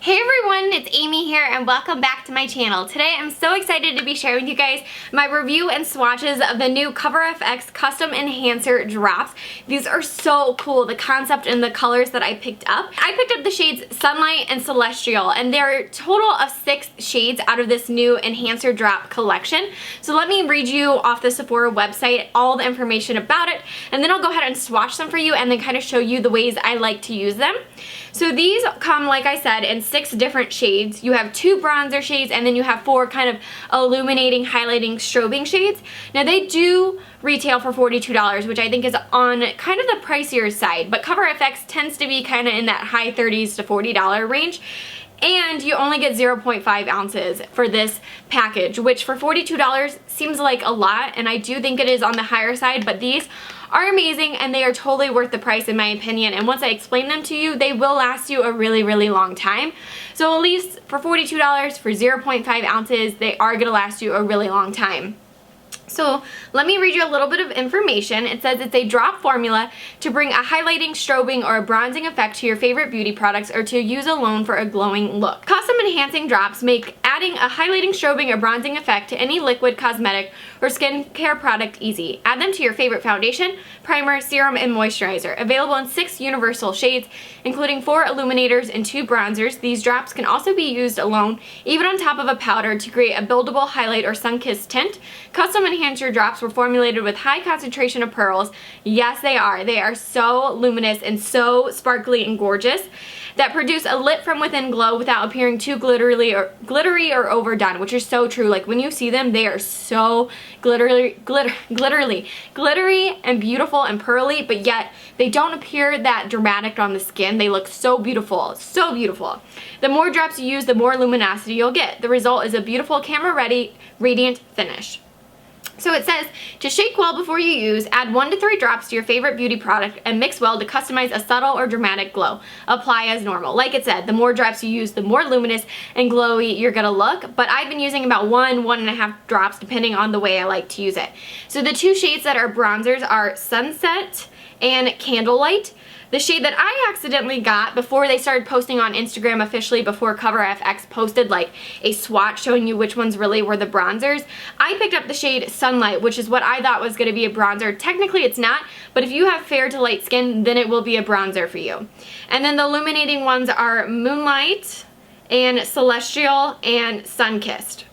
Hey everyone, it's Amy here and welcome back to my channel. Today I'm so excited to be sharing with you guys my review and swatches of the new CoverFX Custom Enhancer drops. These are so cool, the concept and the colors that I picked up. I picked up the shades Sunlight and Celestial, and there are a total of 6 shades out of this new Enhancer drop collection. So let me read you off the Sephora website all the information about it, and then I'll go ahead and swatch them for you and then kind of show you the ways I like to use them. So these come, like I said, in 6 different shades. You have 2 bronzer shades and then you have 4 kind of illuminating, highlighting, strobing shades. Now they do retail for $42, which I think is on kind of the pricier side, but CoverFX tends to be kind of in that high $30s to $40 range. And you only get 0.5 ounces for this package, which for $42 seems like a lot, and I do think it is on the higher side, but these are amazing and they are totally worth the price in my opinion. And once I explain them to you, they will last you a really, really long time. So at least for $42 for 0.5 ounces, they are gonna last you a really long time. So let me read you a little bit of information. It says it's a drop formula to bring a highlighting, strobing, or a bronzing effect to your favorite beauty products or to use alone for a glowing look. Custom enhancing drops make adding a highlighting, strobing, or bronzing effect to any liquid, cosmetic, or skincare product easy. Add them to your favorite foundation, primer, serum, and moisturizer. Available in 6 universal shades, including 4 illuminators and 2 bronzers. These drops can also be used alone, even on top of a powder, to create a buildable highlight or sun-kissed tint. Custom Enhancer drops were formulated with high concentration of pearls. Yes, they are. They are so luminous and so sparkly and gorgeous that produce a lit from within glow without appearing too glittery or overdone, which is so true. Like when you see them, they are so glittery and beautiful and pearly, but yet they don't appear that dramatic on the skin. They look so beautiful, so beautiful. The more drops you use, the more luminosity you'll get. The result is a beautiful camera-ready, radiant finish. So it says, to shake well before you use, add 1 to 3 drops to your favorite beauty product and mix well to customize a subtle or dramatic glow. Apply as normal. Like it said, the more drops you use, the more luminous and glowy you're gonna look, but I've been using about 1.5 drops depending on the way I like to use it. So the 2 shades that are bronzers are Sunset and Candlelight. The shade that I accidentally got before they started posting on Instagram officially, before CoverFX posted like a swatch showing you which ones really were the bronzers, I picked up the shade Sunlight, which is what I thought was going to be a bronzer. Technically it's not, but if you have fair to light skin, then it will be a bronzer for you. And then the illuminating ones are Moonlight and Celestial and Sunkissed.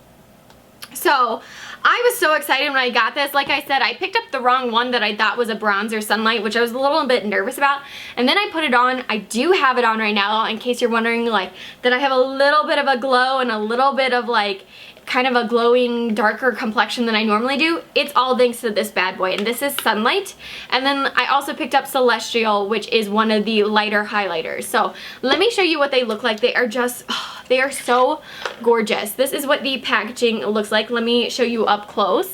So I was so excited when I got this. Like I said, I picked up the wrong one that I thought was a bronzer Sunlight, which I was a little bit nervous about. And then I put it on. I do have it on right now, in case you're wondering, like, that I have a little bit of a glow and a little bit of like kind of a glowing, darker complexion than I normally do. It's all thanks to this bad boy, and this is Sunlight. And then I also picked up Celestial, which is one of the lighter highlighters. So let me show you what they look like. They are just, oh, they are so gorgeous. This is what the packaging looks like. Let me show you up close.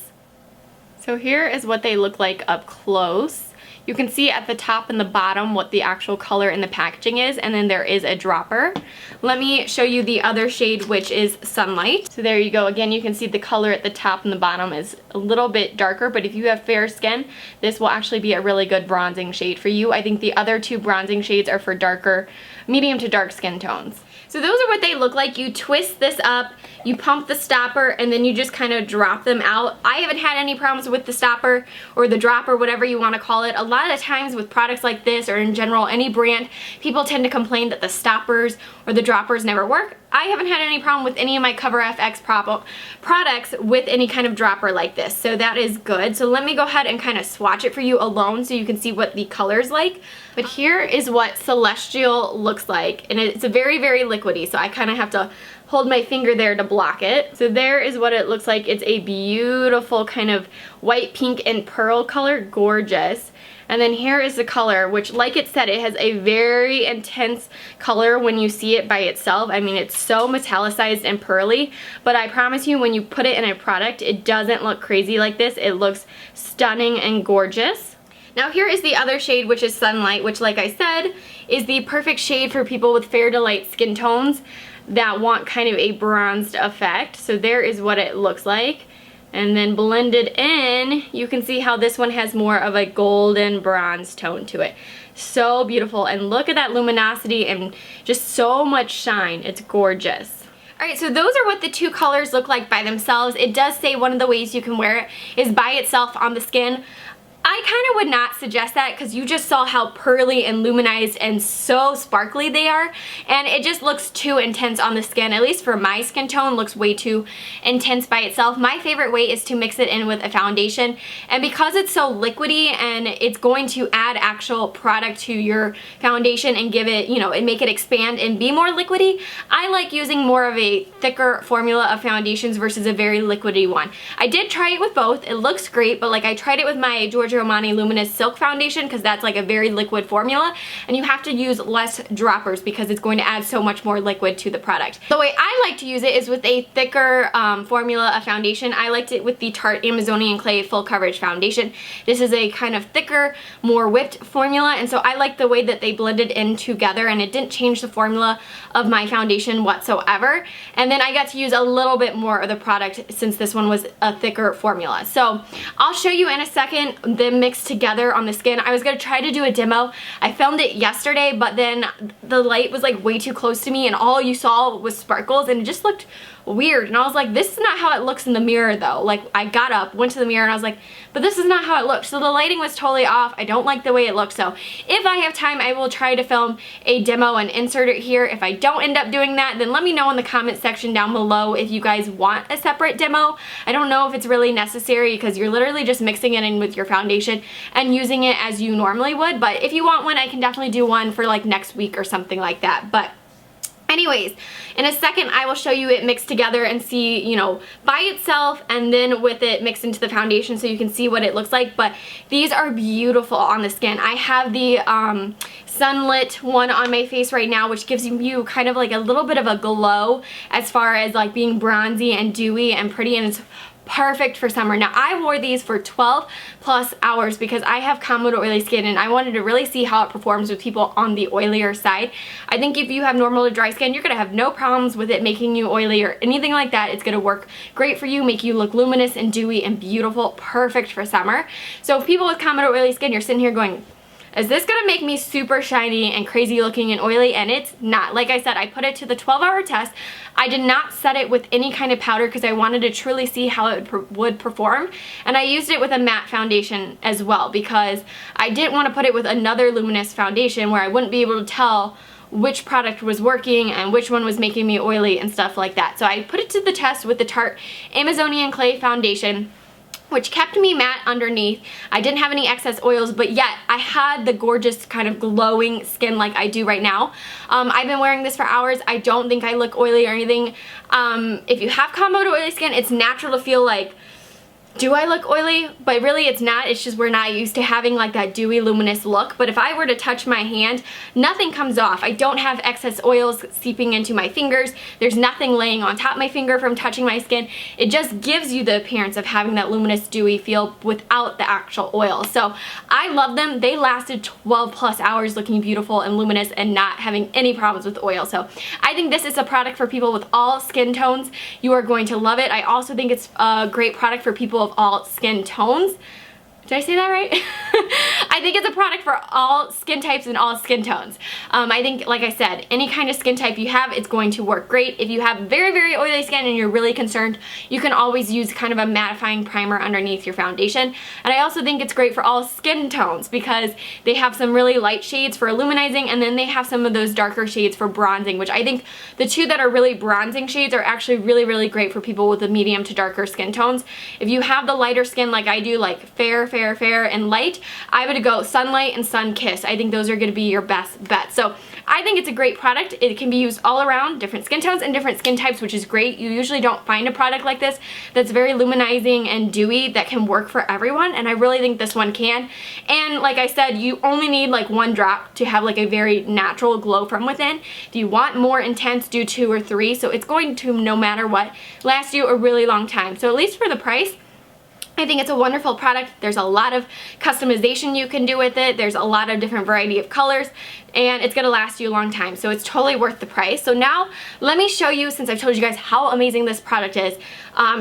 So here is what they look like up close. You can see at the top and the bottom what the actual color in the packaging is, and then there is a dropper. Let me show you the other shade, which is Sunlight. So there you go. Again, you can see the color at the top and the bottom is a little bit darker, but if you have fair skin, this will actually be a really good bronzing shade for you. I think the other 2 bronzing shades are for darker, medium to dark skin tones. So those are what they look like. You twist this up, you pump the stopper, and then you just kind of drop them out. I haven't had any problems with the stopper or the dropper, whatever you want to call it. A lot of times with products like this, or in general any brand, people tend to complain that the stoppers or the droppers never work. I haven't had any problem with any of my CoverFX products with any kind of dropper like this, so that is good. So let me go ahead and kind of swatch it for you alone so you can see what the color's like. But here is what Celestial looks like, and it's a very, very liquidy, so I kind of have to hold my finger there to block it. So there is what it looks like. It's a beautiful kind of white, pink, and pearl color. Gorgeous. And then here is the color, which, like it said, it has a very intense color when you see it by itself. I mean, it's so metallicized and pearly, but I promise you when you put it in a product, it doesn't look crazy like this. It looks stunning and gorgeous. Now here is the other shade, which is Sunlight, which, like I said, is the perfect shade for people with fair to light skin tones that want kind of a bronzed effect. So there is what it looks like. and then blend it in. You can see how this one has more of a golden bronze tone to it. So beautiful, and look at that luminosity and just so much shine. It's gorgeous. Alright, so those are what the two colors look like by themselves. It does say one of the ways you can wear it is by itself on the skin. I kind of would not suggest that because you just saw how pearly and luminized and so sparkly they are, and it just looks too intense on the skin. At least for my skin tone, looks way too intense by itself. My favorite way is to mix it in with a foundation, and because it's so liquidy and it's going to add actual product to your foundation and give it, you know, and make it expand and be more liquidy, I like using more of a thicker formula of foundations versus a very liquidy one. I did try it with both. It looks great, but like I tried it with my Giorgio Armani Luminous Silk Foundation because that's like a very liquid formula, and you have to use less droppers because it's going to add so much more liquid to the product. The way I like to use it is with a thicker formula of foundation. I liked it with the Tarte Amazonian Clay Full Coverage Foundation. This is a kind of thicker, more whipped formula, and so I like the way that they blended in together, and it didn't change the formula of my foundation whatsoever. And then I got to use a little bit more of the product since this one was a thicker formula. So I'll show you in a second them mixed together on the skin. I was gonna try to do a demo. I filmed it yesterday, but then the light was like way too close to me and all you saw was sparkles and it just looked weird, and I was like, this is not how it looks in the mirror though. Like, I got up, went to the mirror, and I was like, but this is not how it looks. So the lighting was totally off. I don't like the way it looks. So if I have time, I will try to film a demo and insert it here. If I don't end up doing that, then let me know in the comment section down below if you guys want a separate demo. I don't know if it's really necessary because you're literally just mixing it in with your foundation and using it as you normally would, but if you want one, I can definitely do one for like next week or something like that. But anyways, in a second I will show you it mixed together and see, you know, by itself and then with it mixed into the foundation so you can see what it looks like. But these are beautiful on the skin. I have the sunlit one on my face right now, which gives you kind of like a little bit of a glow as far as like being bronzy and dewy and pretty, and it's perfect for summer. Now I wore these for 12 plus hours because I have common oily skin and I wanted to really see how it performs with people on the oilier side. I think if you have normal to dry skin, you're gonna have no problems with it making you oily or anything like that. It's gonna work great for you, make you look luminous and dewy and beautiful, perfect for summer. So if people with common or oily skin, you're sitting here going, is this gonna make me super shiny and crazy looking and oily? And it's not. Like I said, I put it to the 12-hour test. I did not set it with any kind of powder because I wanted to truly see how it would perform. And I used it with a matte foundation as well because I didn't want to put it with another luminous foundation where I wouldn't be able to tell which product was working and which one was making me oily and stuff like that. So I put it to the test with the Tarte Amazonian Clay Foundation, which kept me matte underneath. I didn't have any excess oils, but yet I had the gorgeous kind of glowing skin like I do right now. I've been wearing this for hours. I don't think I look oily or anything. If you have combo to oily skin, it's natural to feel like, do I look oily? But really it's not. It's just we're not used to having like that dewy luminous look. But if I were to touch my hand, nothing comes off. I don't have excess oils seeping into my fingers. There's nothing laying on top of my finger from touching my skin. It just gives you the appearance of having that luminous dewy feel without the actual oil. So I love them. They lasted 12 plus hours looking beautiful and luminous and not having any problems with oil. So I think this is a product for people with all skin tones. You are going to love it. I also think it's a great product for people of all skin tones. Did I say that right? I think it's a product for all skin types and all skin tones. I think, like I said, any kind of skin type you have, it's going to work great. If you have very, very oily skin and you're really concerned, you can always use kind of a mattifying primer underneath your foundation. And I also think it's great for all skin tones because they have some really light shades for illuminizing, and then they have some of those darker shades for bronzing, which I think the two that are really bronzing shades are actually really, really great for people with the medium to darker skin tones. If you have the lighter skin like I do, like fair, and light, I would go Sunlight and Sun Kiss. I think those are going to be your best bet. So I think it's a great product. It can be used all around, different skin tones and different skin types, which is great. You usually don't find a product like this that's very luminizing and dewy that can work for everyone, and I really think this one can. And like I said, you only need like one drop to have like a very natural glow from within. If you want more intense, do 2 or 3. So it's going to, no matter what, last you a really long time. So at least for the price, I think it's a wonderful product. There's a lot of customization you can do with it. There's a lot of different variety of colors, and it's gonna last you a long time, so it's totally worth the price. So now let me show you, since I've told you guys how amazing this product is,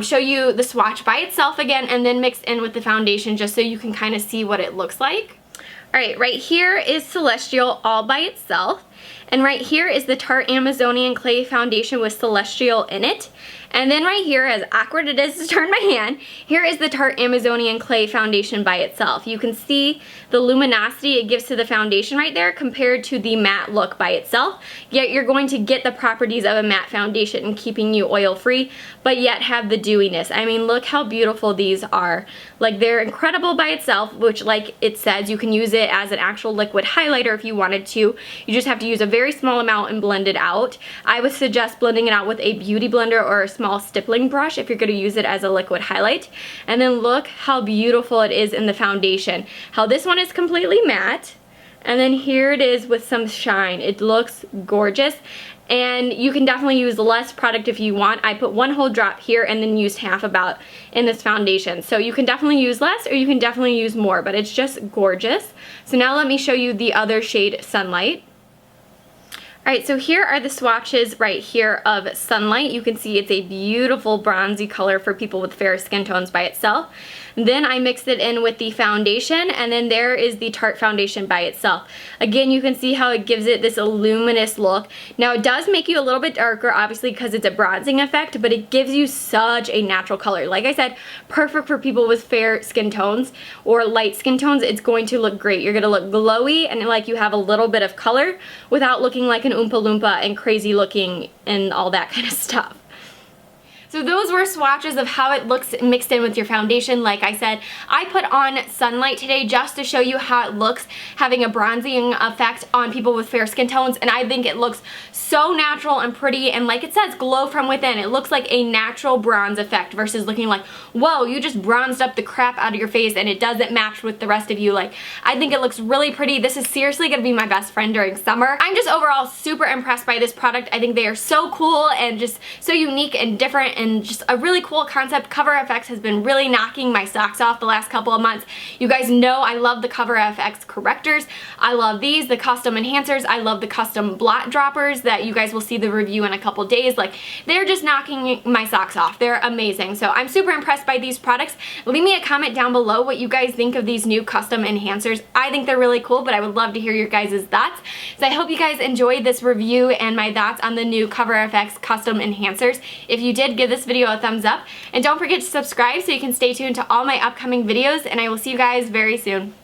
show you the swatch by itself again and then mix in with the foundation just so you can kind of see what it looks like. Alright, right here is Celestial all by itself, and right here is the Tarte Amazonian Clay Foundation with Celestial in it. And then right here, as awkward it is to turn my hand, here is the Tarte Amazonian Clay Foundation by itself. You can see the luminosity it gives to the foundation right there compared to the matte look by itself. Yet you're going to get the properties of a matte foundation and keeping you oil free, but yet have the dewiness. I mean, look how beautiful these are. Like, they're incredible by itself, which, like it says, you can use it as an actual liquid highlighter if you wanted to. You just have to use a very small amount and blend it out. I would suggest blending it out with a beauty blender or a small stippling brush if you're going to use it as a liquid highlight. And then look how beautiful it is in the foundation. How this one is completely matte, and then here it is with some shine. It looks gorgeous, and you can definitely use less product if you want. I put one whole drop here and then used half about in this foundation. So you can definitely use less or you can definitely use more, but it's just gorgeous. So now let me show you the other shade, Sunlight. Alright, so here are the swatches right here of Sunlight. You can see it's a beautiful bronzy color for people with fair skin tones by itself. Then I mixed it in with the foundation, and then there is the Tarte foundation by itself. Again, you can see how it gives it this luminous look. Now, it does make you a little bit darker, obviously, because it's a bronzing effect, but it gives you such a natural color. Like I said, perfect for people with fair skin tones or light skin tones. It's going to look great. You're going to look glowy and like you have a little bit of color without looking like an Oompa Loompa and crazy looking and all that kind of stuff. So those were swatches of how it looks mixed in with your foundation. Like I said, I put on Sunlight today just to show you how it looks having a bronzing effect on people with fair skin tones, and I think it looks so natural and pretty, and like it says, glow from within. It looks like a natural bronze effect versus looking like, whoa, you just bronzed up the crap out of your face and it doesn't match with the rest of you. Like, I think it looks really pretty. This is seriously gonna be my best friend during summer. I'm just overall super impressed by this product. I think they are so cool and just so unique and different, and just a really cool concept. Cover FX has been really knocking my socks off the last couple of months. You guys know I love the Cover FX correctors. I love these, the custom enhancers. I love the custom blot droppers that you guys will see the review in a couple days. Like, they're just knocking my socks off. They're amazing. So I'm super impressed by these products. Leave me a comment down below what you guys think of these new custom enhancers. I think they're really cool, but I would love to hear your guys' thoughts. So I hope you guys enjoyed this review and my thoughts on the new Cover FX custom enhancers. If you did, give this video a thumbs up, and don't forget to subscribe so you can stay tuned to all my upcoming videos, and I will see you guys very soon.